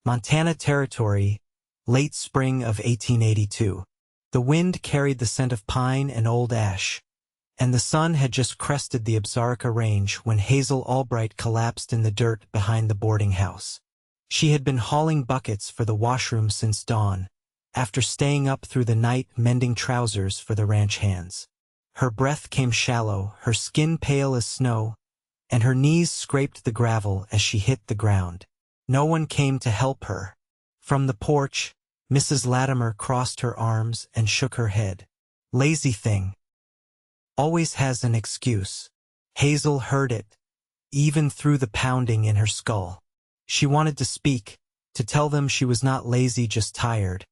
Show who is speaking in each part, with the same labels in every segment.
Speaker 1: Montana Territory, late spring of 1882. The wind carried the scent of pine and old ash, and the sun had just crested the Ozarka Range when Hazel Albright collapsed in the dirt behind the boarding house. She had been hauling buckets for the washroom since dawn, after staying up through the night mending trousers for the ranch hands. Her breath came shallow, her skin pale as snow, and her knees scraped the gravel as she hit the ground. No one came to help her. From the porch, Mrs. Latimer crossed her arms and shook her head. Lazy thing. Always has an excuse. Hazel heard it, even through the pounding in her skull. She wanted to speak, to tell them she was not lazy, just tired.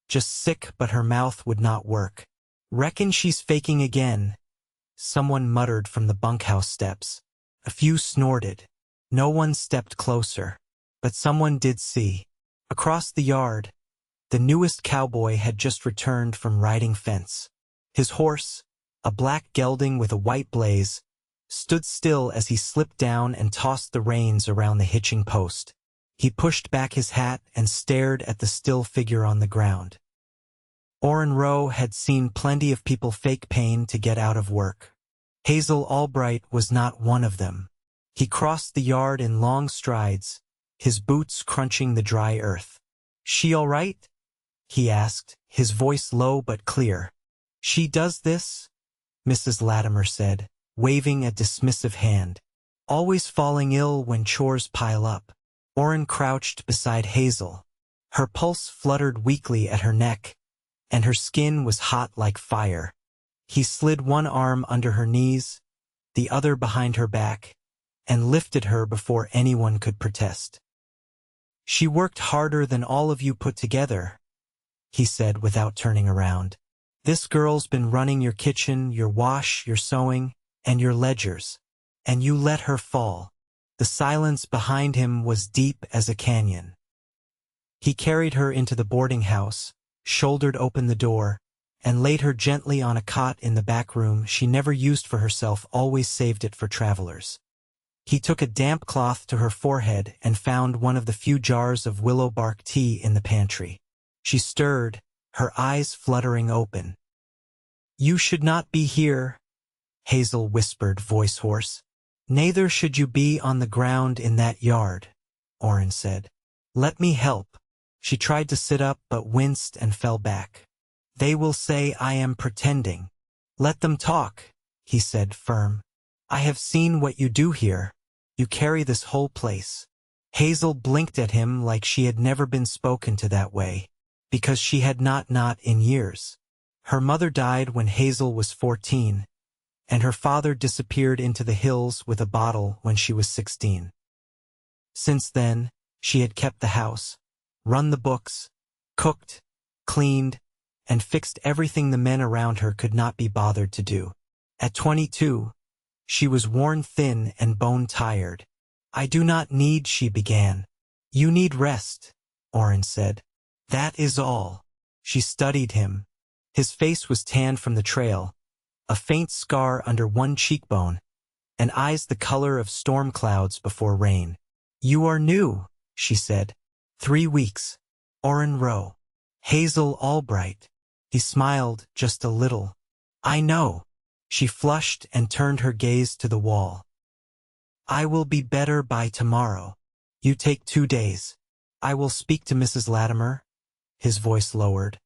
Speaker 1: Just sick, but her mouth would not work. Reckon she's faking again, someone muttered from the bunkhouse steps. A few snorted. No one stepped closer. But someone did see. Across the yard, the newest cowboy had just returned from riding fence. His horse, a black gelding with a white blaze, stood still as he slipped down and tossed the reins around the hitching post. He pushed back his hat and stared at the still figure on the ground. Orren Rowe had seen plenty of people fake pain to get out of work. Hazel Albright was not one of them. He crossed the yard in long strides, his boots crunching the dry earth. "She all right?" he asked, his voice low but clear. "She does this?" Mrs. Latimer said, waving a dismissive hand. "Always falling ill when chores pile up." Orren crouched beside Hazel. Her pulse fluttered weakly at her neck, and her skin was hot like fire. He slid one arm under her knees, the other behind her back, and lifted her before anyone could protest. "She worked harder than all of you put together," he said without turning around. "This girl's been running your kitchen, your wash, your sewing, and your ledgers. And you let her fall." The silence behind him was deep as a canyon. He carried her into the boarding house, shouldered open the door, and laid her gently on a cot in the back room she never used for herself, always saved it for travelers. He took a damp cloth to her forehead and found one of the few jars of willow bark tea in the pantry. She stirred, her eyes fluttering open. "You should not be here," Hazel whispered, voice hoarse. "Neither should you be on the ground in that yard," Orren said. "Let me help." She tried to sit up but winced and fell back. "They will say I am pretending." "Let them talk," he said, firm. "I have seen what you do here. You carry this whole place." Hazel blinked at him like she had never been spoken to that way, because she had not in years. Her mother died when Hazel was 14, and her father disappeared into the hills with a bottle when she was 16. Since then, she had kept the house, run the books, cooked, cleaned, and fixed everything the men around her could not be bothered to do. At 22, she was worn thin and bone-tired. "I do not need," she began. "You need rest," Orren said. "That is all." She studied him. His face was tanned from the trail, a faint scar under one cheekbone, and eyes the color of storm clouds before rain. "You are new," she said. 3 weeks. Orren Rowe. Hazel Albright. He smiled just a little. "I know." She flushed and turned her gaze to the wall. "I will be better by tomorrow. You take 2 days. I will speak to Mrs. Latimer." His voice lowered.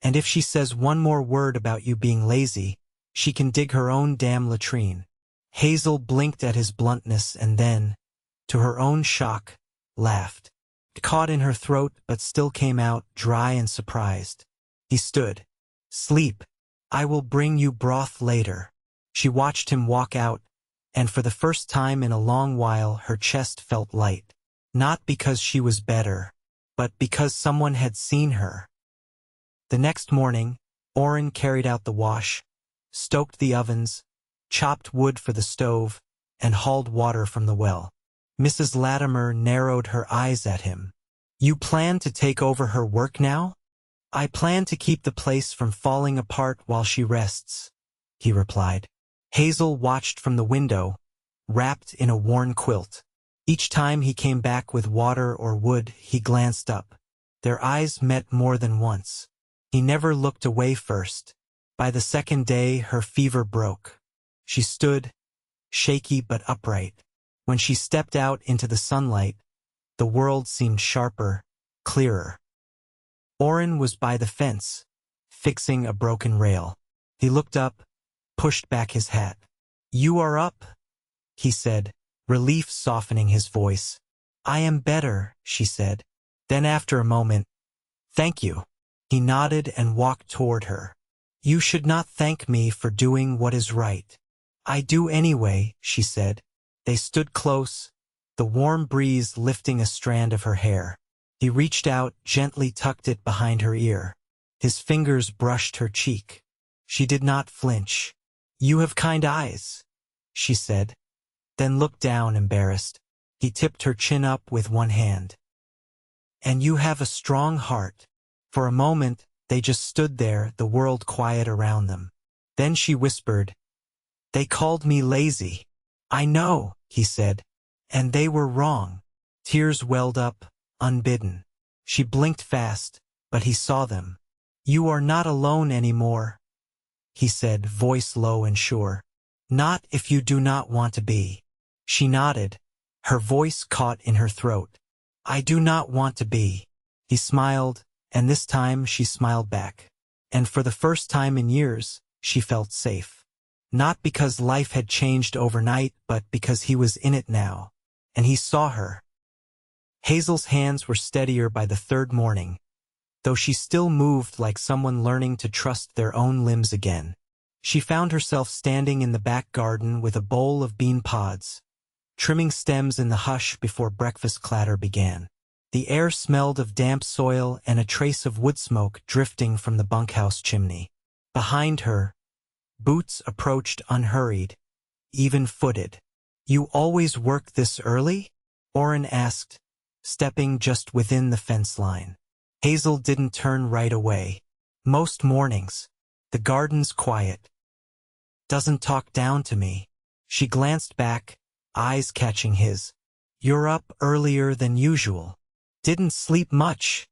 Speaker 1: "And if she says one more word about you being lazy, she can dig her own damn latrine." Hazel blinked at his bluntness and then, to her own shock, laughed. It caught in her throat but still came out dry and surprised. He stood. "Sleep. I will bring you broth later." She watched him walk out, and for the first time in a long while her chest felt light. Not because she was better, but because someone had seen her. The next morning, Orren carried out the wash, stoked the ovens, chopped wood for the stove, and hauled water from the well. Mrs. Latimer narrowed her eyes at him. "You plan to take over her work now?" "I plan to keep the place from falling apart while she rests," he replied. Hazel watched from the window, wrapped in a worn quilt. Each time he came back with water or wood, he glanced up. Their eyes met more than once. He never looked away first. By the second day, her fever broke. She stood, shaky but upright. When she stepped out into the sunlight, the world seemed sharper, clearer. Orren was by the fence, fixing a broken rail. He looked up, pushed back his hat. "You are up?" he said, relief softening his voice. "I am better," she said. Then after a moment, "Thank you." He nodded and walked toward her. "You should not thank me for doing what is right." "I do anyway," she said. They stood close, the warm breeze lifting a strand of her hair. He reached out, gently tucked it behind her ear. His fingers brushed her cheek. She did not flinch. "You have kind eyes," she said, then looked down, embarrassed. He tipped her chin up with one hand. "And you have a strong heart." For a moment, they just stood there, the world quiet around them. Then she whispered, "They called me lazy." "I know," he said, "and they were wrong." Tears welled up, unbidden. She blinked fast, but he saw them. "You are not alone anymore," he said, voice low and sure. "Not if you do not want to be." She nodded, her voice caught in her throat. "I do not want to be." He smiled, and this time she smiled back. And for the first time in years, she felt safe. Not because life had changed overnight, but because he was in it now. And he saw her. Hazel's hands were steadier by the third morning, though she still moved like someone learning to trust their own limbs again. She found herself standing in the back garden with a bowl of bean pods, trimming stems in the hush before breakfast clatter began. The air smelled of damp soil and a trace of wood smoke drifting from the bunkhouse chimney. Behind her, Boots approached unhurried, even-footed. "You always work this early?" Orren asked, stepping just within the fence line. Hazel didn't turn right away. "Most mornings. The garden's quiet. Doesn't talk down to me." She glanced back, eyes catching his. "You're up earlier than usual." "Didn't sleep much,"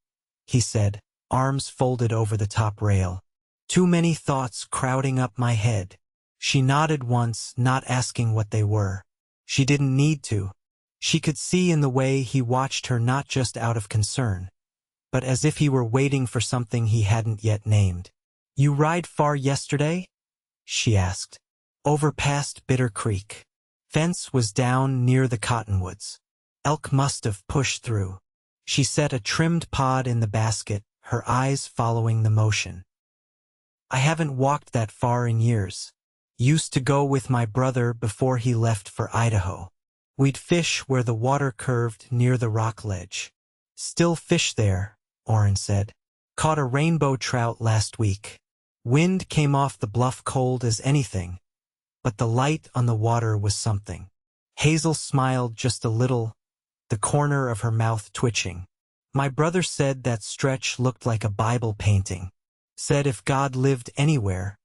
Speaker 1: he said, arms folded over the top rail. "Too many thoughts crowding up my head." She nodded once, not asking what they were. She didn't need to. She could see in the way he watched her, not just out of concern, but as if he were waiting for something he hadn't yet named. "You ride far yesterday?" she asked. "Over past Bitter Creek." Fence was down near the cottonwoods. "Elk must have pushed through." She set a trimmed pod in the basket, her eyes following the motion. "I haven't walked that far in years. Used to go with my brother before he left for Idaho. We'd fish where the water curved near the rock ledge." "Still fish there," Orren said. "Caught a rainbow trout last week." Wind came off the bluff cold as anything, but the light on the water was something. Hazel smiled just a little, the corner of her mouth twitching. "My brother said that stretch looked like a Bible painting. Said if God lived anywhere,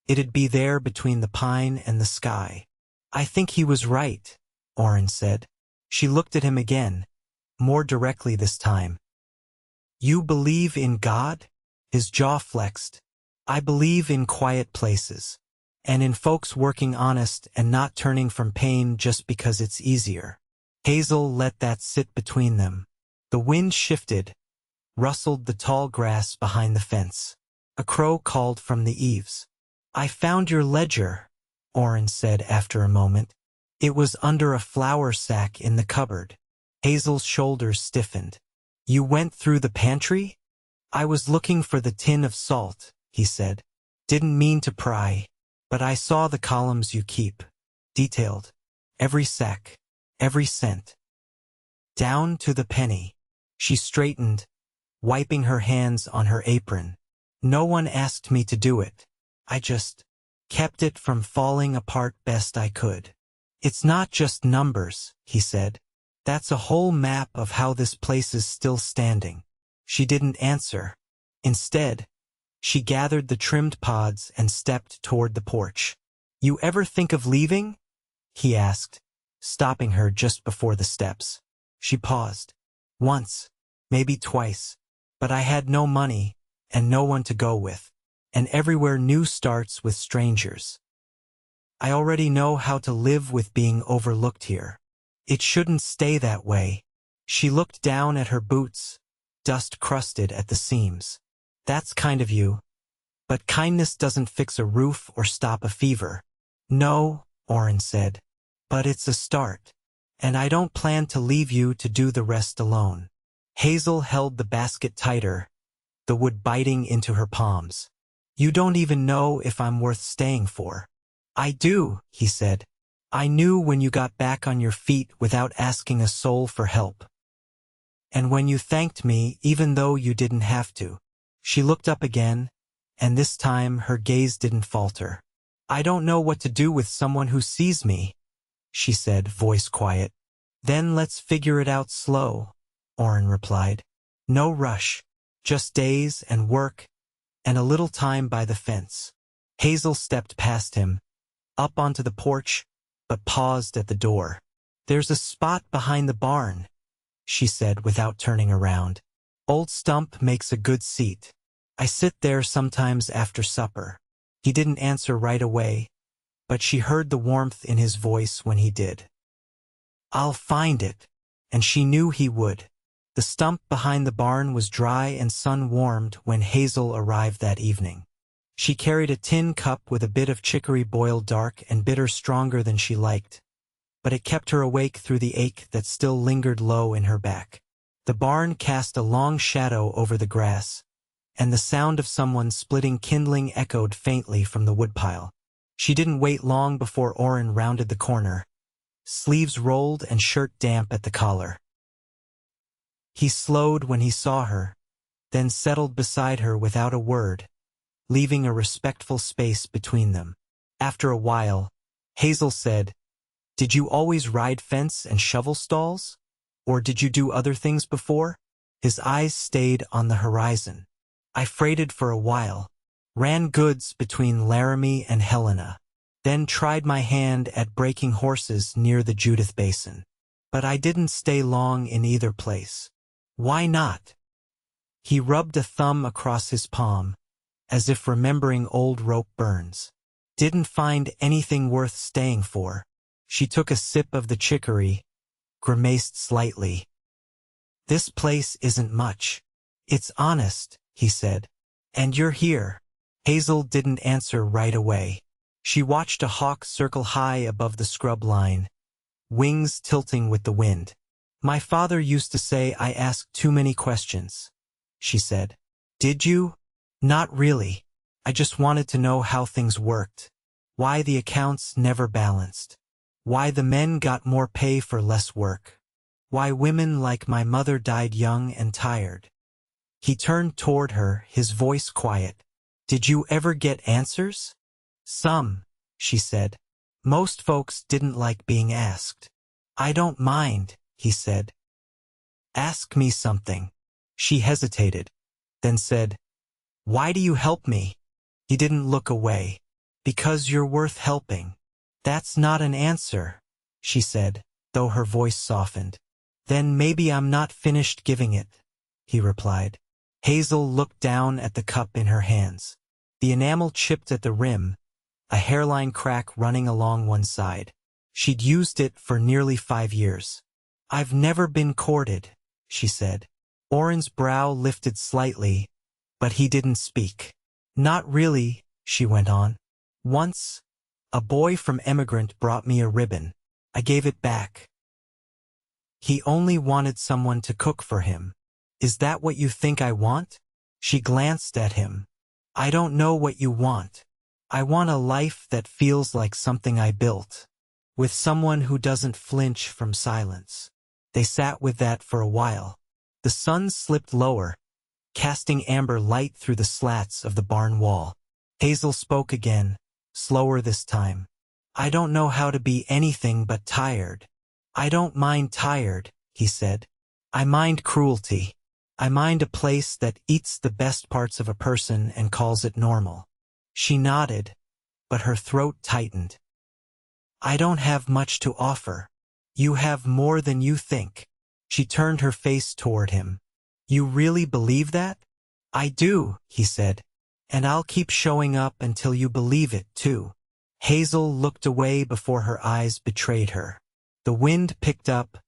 Speaker 1: it'd be there between the pine and the sky." "I think he was right," Orren said. She looked at him again, more directly this time. "You believe in God?" His jaw flexed. "I believe in quiet places, and in folks working honest and not turning from pain just because it's easier." Hazel let that sit between them. The wind shifted, rustled the tall grass behind the fence. A crow called from the eaves. "I found your ledger," Orren said after a moment. "It was under a flour sack in the cupboard." Hazel's shoulders stiffened. "You went through the pantry?" "I was looking for the tin of salt," he said. "Didn't mean to pry, but I saw the columns you keep. Detailed. Every sack. Every cent. Down to the penny." She straightened, wiping her hands on her apron. "No one asked me to do it. I just kept it from falling apart best I could." "It's not just numbers," he said. "That's a whole map of how this place is still standing." She didn't answer. Instead, she gathered the trimmed pods and stepped toward the porch. "You ever think of leaving?" he asked. stopping her just before the steps. She paused. Once, maybe twice, but I had no money and no one to go with, and everywhere new starts with strangers. I already know how to live with being overlooked here. It shouldn't stay that way. She looked down at her boots, dust crusted at the seams. That's kind of you. But kindness doesn't fix a roof or stop a fever. No, Orren said. But it's a start. And I don't plan to leave you to do the rest alone. Hazel held the basket tighter, the wood biting into her palms. You don't even know if I'm worth staying for. I do, he said. I knew when you got back on your feet without asking a soul for help. And when you thanked me even though you didn't have to. She looked up again, and this time her gaze didn't falter. I don't know what to do with someone who sees me, she said, voice quiet. Then let's figure it out slow, Orren replied. No rush, just days and work, and a little time by the fence. Hazel stepped past him, up onto the porch, but paused at the door. There's a spot behind the barn, she said without turning around. Old stump makes a good seat. I sit there sometimes after supper. He didn't answer right away, but she heard the warmth in his voice when he did. I'll find it, and she knew he would. The stump behind the barn was dry and sun-warmed when Hazel arrived that evening. She carried a tin cup with a bit of chicory boiled dark and bitter stronger than she liked, but it kept her awake through the ache that still lingered low in her back. The barn cast a long shadow over the grass, and the sound of someone splitting kindling echoed faintly from the woodpile. She didn't wait long before Orren rounded the corner, sleeves rolled and shirt damp at the collar. He slowed when he saw her, then settled beside her without a word, leaving a respectful space between them. After a while, Hazel said, Did you always ride fence and shovel stalls? Or did you do other things before? His eyes stayed on the horizon. I freighted for a while, ran goods between Laramie and Helena, then tried my hand at breaking horses near the Judith Basin. But I didn't stay long in either place. Why not? He rubbed a thumb across his palm, as if remembering old rope burns. Didn't find anything worth staying for. She took a sip of the chicory, grimaced slightly. This place isn't much. It's honest, he said. And you're here. Hazel didn't answer right away. She watched a hawk circle high above the scrub line, wings tilting with the wind. My father used to say I asked too many questions, she said. Did you? Not really. I just wanted to know how things worked, why the accounts never balanced, why the men got more pay for less work, why women like my mother died young and tired. He turned toward her, his voice quiet. Did you ever get answers? Some, she said. Most folks didn't like being asked. I don't mind, he said. Ask me something. She hesitated, then said, Why do you help me? He didn't look away. Because you're worth helping. That's not an answer, she said, though her voice softened. Then maybe I'm not finished giving it, he replied. Hazel looked down at the cup in her hands. The enamel chipped at the rim, a hairline crack running along one side. She'd used it for nearly 5 years. I've never been courted, she said. Orren's brow lifted slightly, but he didn't speak. Not really, she went on. Once, a boy from Emigrant brought me a ribbon. I gave it back. He only wanted someone to cook for him. Is that what you think I want? She glanced at him. I don't know what you want. I want a life that feels like something I built, with someone who doesn't flinch from silence. They sat with that for a while. The sun slipped lower, casting amber light through the slats of the barn wall. Hazel spoke again, slower this time. I don't know how to be anything but tired. I don't mind tired, he said. I mind cruelty. I mind a place that eats the best parts of a person and calls it normal. She nodded, but her throat tightened. I don't have much to offer. You have more than you think. She turned her face toward him. You really believe that? I do, he said. And I'll keep showing up until you believe it, too. Hazel looked away before her eyes betrayed her. The wind picked up,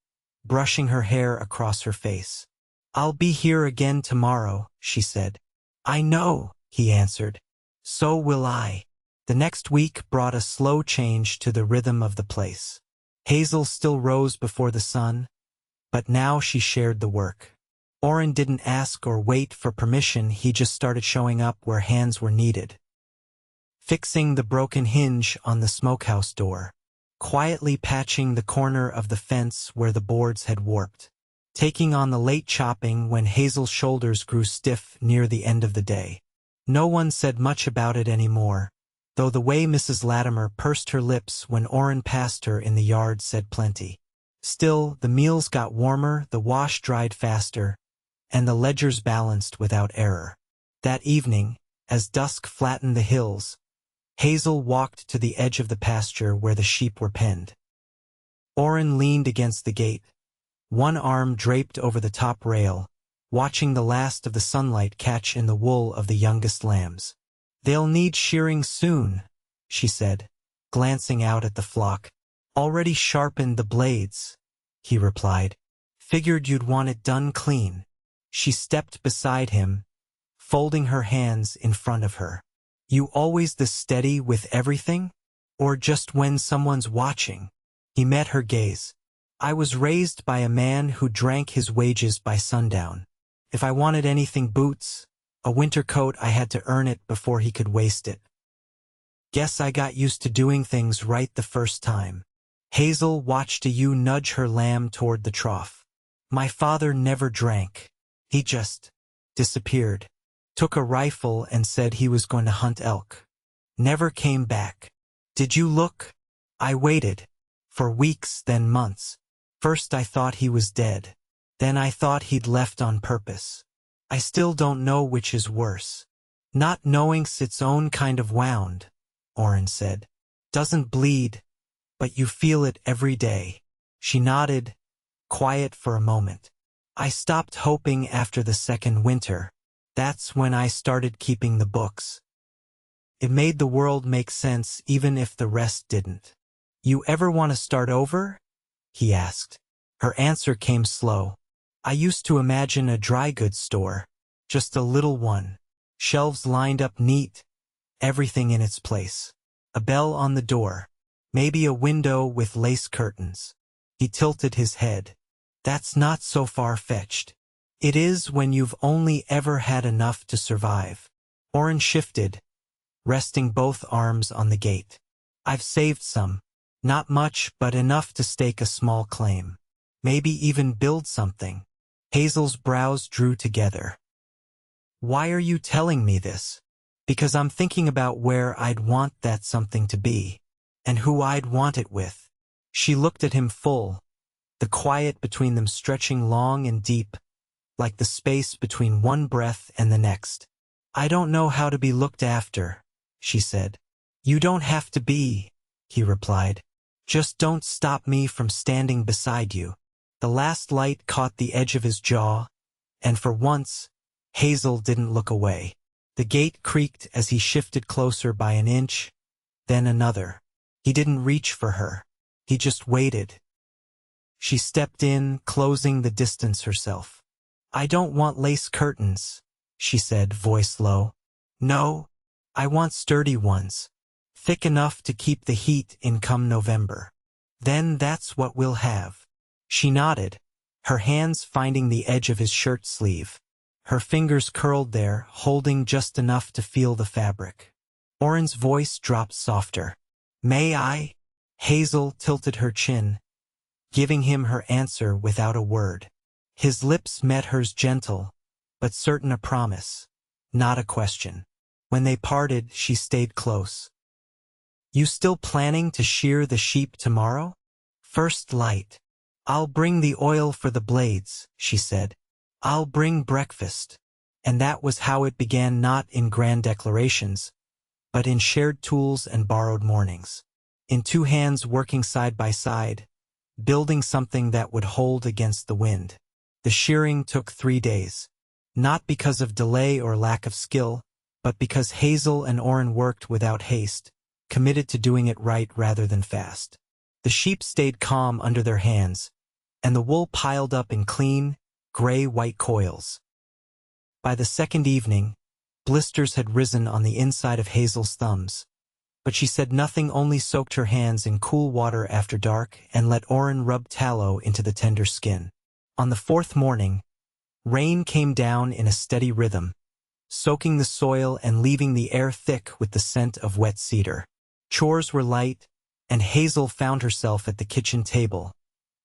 Speaker 1: brushing her hair across her face. I'll be here again tomorrow, she said. I know, he answered. So will I. The next week brought a slow change to the rhythm of the place. Hazel still rose before the sun, but now she shared the work. Orren didn't ask or wait for permission, he just started showing up where hands were needed. Fixing the broken hinge on the smokehouse door. Quietly patching the corner of the fence where the boards had warped. Taking on the late chopping when Hazel's shoulders grew stiff near the end of the day. No one said much about it anymore, though the way Mrs. Latimer pursed her lips when Orren passed her in the yard said plenty. Still, the meals got warmer, the wash dried faster, and the ledgers balanced without error. That evening, as dusk flattened the hills, Hazel walked to the edge of the pasture where the sheep were penned. Orren leaned against the gate, one arm draped over the top rail, watching the last of the sunlight catch in the wool of the youngest lambs. They'll need shearing soon, she said, glancing out at the flock. Already sharpened the blades, he replied. Figured you'd want it done clean. She stepped beside him, folding her hands in front of her. You always this steady with everything? Or just when someone's watching? He met her gaze. I was raised by a man who drank his wages by sundown. If I wanted anything boots, a winter coat, I had to earn it before he could waste it. Guess I got used to doing things right the first time. Hazel watched a ewe nudge her lamb toward the trough. My father never drank. He just disappeared. Took a rifle and said he was going to hunt elk. Never came back. Did you look? I waited. For weeks, then months. First I thought he was dead. Then I thought he'd left on purpose. I still don't know which is worse. Not knowing's its own kind of wound, Orren said. Doesn't bleed, but you feel it every day. She nodded, quiet for a moment. I stopped hoping after the second winter. That's when I started keeping the books. It made the world make sense even if the rest didn't. You ever want to start over? He asked. Her answer came slow. I used to imagine a dry goods store. Just a little one. Shelves lined up neat. Everything in its place. A bell on the door. Maybe a window with lace curtains. He tilted his head. That's not so far-fetched. It is when you've only ever had enough to survive. Orren shifted, resting both arms on the gate. I've saved some. Not much, but enough to stake a small claim. Maybe even build something. Hazel's brows drew together. Why are you telling me this? Because I'm thinking about where I'd want that something to be, and who I'd want it with. She looked at him full, the quiet between them stretching long and deep, like the space between one breath and the next. I don't know how to be looked after, she said. You don't have to be, he replied. Just don't stop me from standing beside you. The last light caught the edge of his jaw, and for once, Hazel didn't look away. The gate creaked as he shifted closer by an inch, then another. He didn't reach for her. He just waited. She stepped in, closing the distance herself. I don't want lace curtains, she said, voice low. No, I want sturdy ones, thick enough to keep the heat in come November. Then that's what we'll have. She nodded, her hands finding the edge of his shirt sleeve. Her fingers curled there, holding just enough to feel the fabric. Orren's voice dropped softer. May I? Hazel tilted her chin, giving him her answer without a word. His lips met hers gentle, but certain a promise, not a question. When they parted, she stayed close. You still planning to shear the sheep tomorrow? First light. I'll bring the oil for the blades, she said. I'll bring breakfast. And that was how it began, not in grand declarations, but in shared tools and borrowed mornings. In two hands working side by side, building something that would hold against the wind. The shearing took 3 days. Not because of delay or lack of skill, but because Hazel and Orren worked without haste, committed to doing it right rather than fast. The sheep stayed calm under their hands, and the wool piled up in clean, gray-white coils. By the second evening, blisters had risen on the inside of Hazel's thumbs, but she said nothing, only soaked her hands in cool water after dark and let Orren rub tallow into the tender skin. On the 4th morning, rain came down in a steady rhythm, soaking the soil and leaving the air thick with the scent of wet cedar. Chores were light, and Hazel found herself at the kitchen table,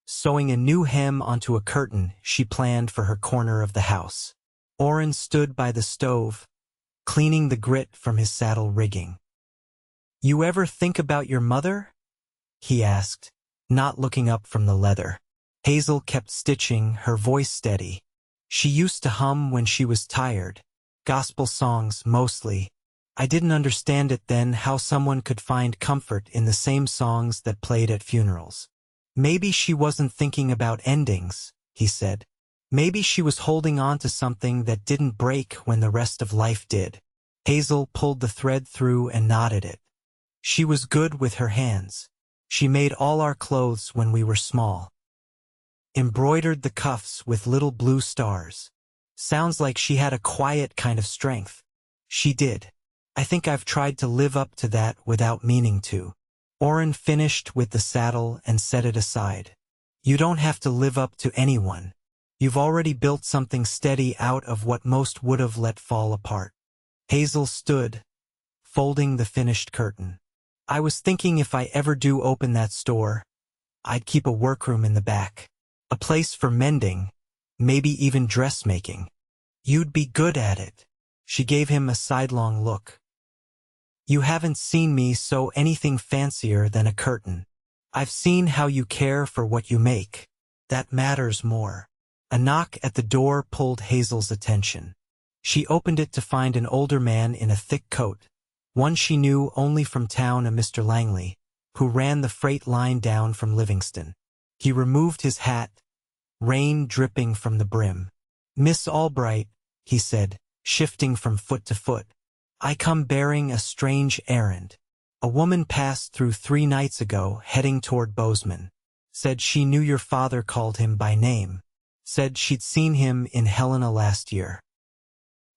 Speaker 1: sewing a new hem onto a curtain she planned for her corner of the house. Orren stood by the stove, cleaning the grit from his saddle rigging. "You ever think about your mother?" he asked, not looking up from the leather. Hazel kept stitching, her voice steady. "She used to hum when she was tired. Gospel songs, mostly. I didn't understand it then, how someone could find comfort in the same songs that played at funerals. Maybe she wasn't thinking about endings," he said. "Maybe she was holding on to something that didn't break when the rest of life did." Hazel pulled the thread through and knotted it. "She was good with her hands. She made all our clothes when we were small. Embroidered the cuffs with little blue stars. Sounds like she had a quiet kind of strength." "She did. I think I've tried to live up to that without meaning to." Orren finished with the saddle and set it aside. "You don't have to live up to anyone. You've already built something steady out of what most would have let fall apart." Hazel stood, folding the finished curtain. "I was thinking if I ever do open that store, I'd keep a workroom in the back. A place for mending, maybe even dressmaking. You'd be good at it." She gave him a sidelong look. "You haven't seen me sew anything fancier than a curtain. I've seen how you care for what you make. That matters more." A knock at the door pulled Hazel's attention. She opened it to find an older man in a thick coat, one she knew only from town, a Mr. Langley, who ran the freight line down from Livingston. He removed his hat, rain dripping from the brim. "Miss Albright," he said, shifting from foot to foot, "I come bearing a strange errand. A woman passed through 3 nights ago, heading toward Bozeman. Said she knew your father, called him by name. Said she'd seen him in Helena last year.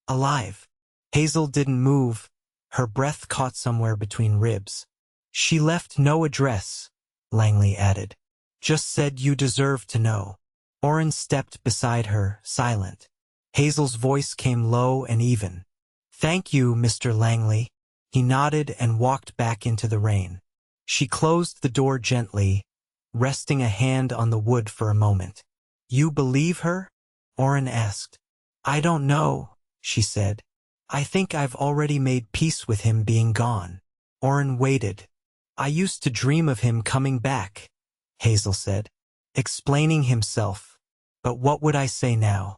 Speaker 1: Alive." Hazel didn't move, her breath caught somewhere between ribs. "She left no address," Langley added. "Just said you deserve to know." Orren stepped beside her, silent. Hazel's voice came low and even. "Thank you, Mr. Langley." He nodded and walked back into the rain. She closed the door gently, resting a hand on the wood for a moment. "You believe her?" Orren asked. "I don't know," she said. "I think I've already made peace with him being gone." Orren waited. "I used to dream of him coming back," Hazel said, explaining himself. "But what would I say now?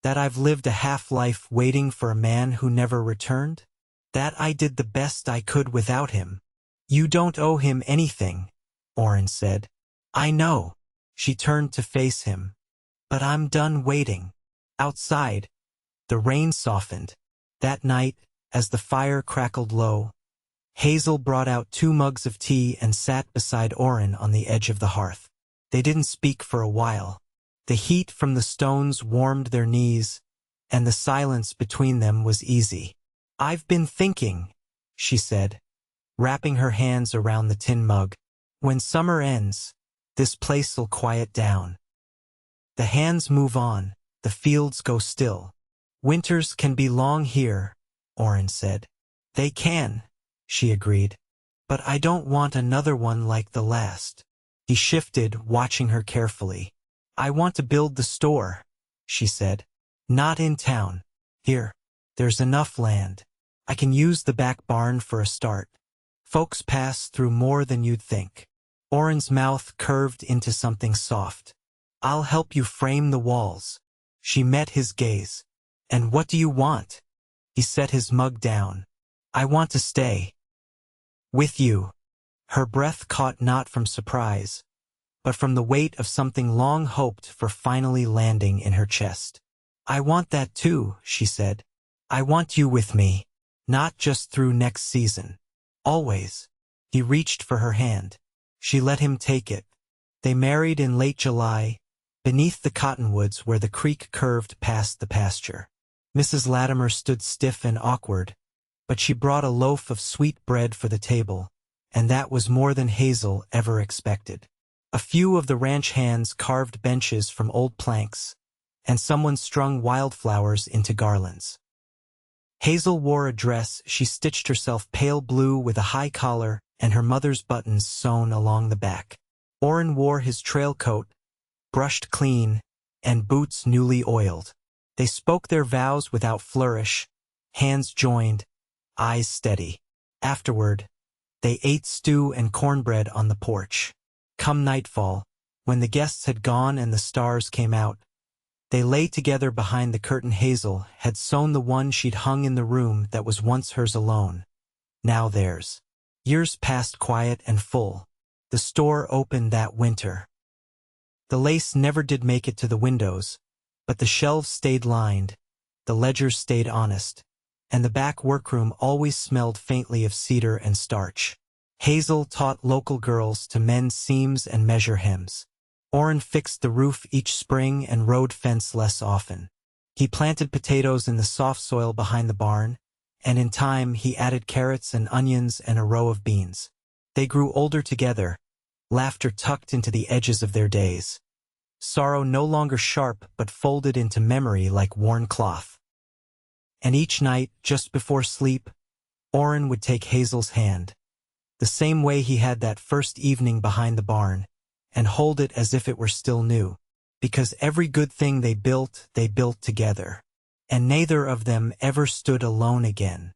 Speaker 1: That I've lived a half-life waiting for a man who never returned? That I did the best I could without him?" "You don't owe him anything," Orren said. "I know." She turned to face him. "But I'm done waiting." Outside, the rain softened. That night, as the fire crackled low, Hazel brought out 2 mugs of tea and sat beside Orren on the edge of the hearth. They didn't speak for a while. The heat from the stones warmed their knees, and the silence between them was easy. "I've been thinking," she said, wrapping her hands around the tin mug. "When summer ends, this place'll quiet down. The hands move on, the fields go still. Winters can be long here," Orren said. "They can," she agreed. "But I don't want another one like the last." He shifted, watching her carefully. "I want to build the store," she said. "Not in town. Here. There's enough land. I can use the back barn for a start. Folks pass through more than you'd think." Orren's mouth curved into something soft. "I'll help you frame the walls." She met his gaze. "And what do you want?" He set his mug down. "I want to stay with you." Her breath caught not from surprise, but from the weight of something long hoped for finally landing in her chest. "I want that too," she said. "I want you with me. Not just through next season. Always." He reached for her hand. She let him take it. They married in late July, beneath the cottonwoods where the creek curved past the pasture. Mrs. Latimer stood stiff and awkward, but she brought a loaf of sweet bread for the table, and that was more than Hazel ever expected. A few of the ranch hands carved benches from old planks, and someone strung wildflowers into garlands. Hazel wore a dress she stitched herself pale blue with a high collar and her mother's buttons sewn along the back. Orren wore his trail coat, brushed clean, and boots newly oiled. They spoke their vows without flourish, hands joined, eyes steady. Afterward, they ate stew and cornbread on the porch. Come nightfall, when the guests had gone and the stars came out, they lay together behind the curtain Hazel had sewn, the one she'd hung in the room that was once hers alone, now theirs. Years passed quiet and full. The store opened that winter. The lace never did make it to the windows, but the shelves stayed lined, the ledgers stayed honest, and the back workroom always smelled faintly of cedar and starch. Hazel taught local girls to mend seams and measure hems. Orren fixed the roof each spring and rode fence less often. He planted potatoes in the soft soil behind the barn, and in time he added carrots and onions and a row of beans. They grew older together, laughter tucked into the edges of their days. Sorrow no longer sharp but folded into memory like worn cloth. And each night, just before sleep, Orren would take Hazel's hand, the same way he had that first evening behind the barn, and hold it as if it were still new, because every good thing they built together, and neither of them ever stood alone again.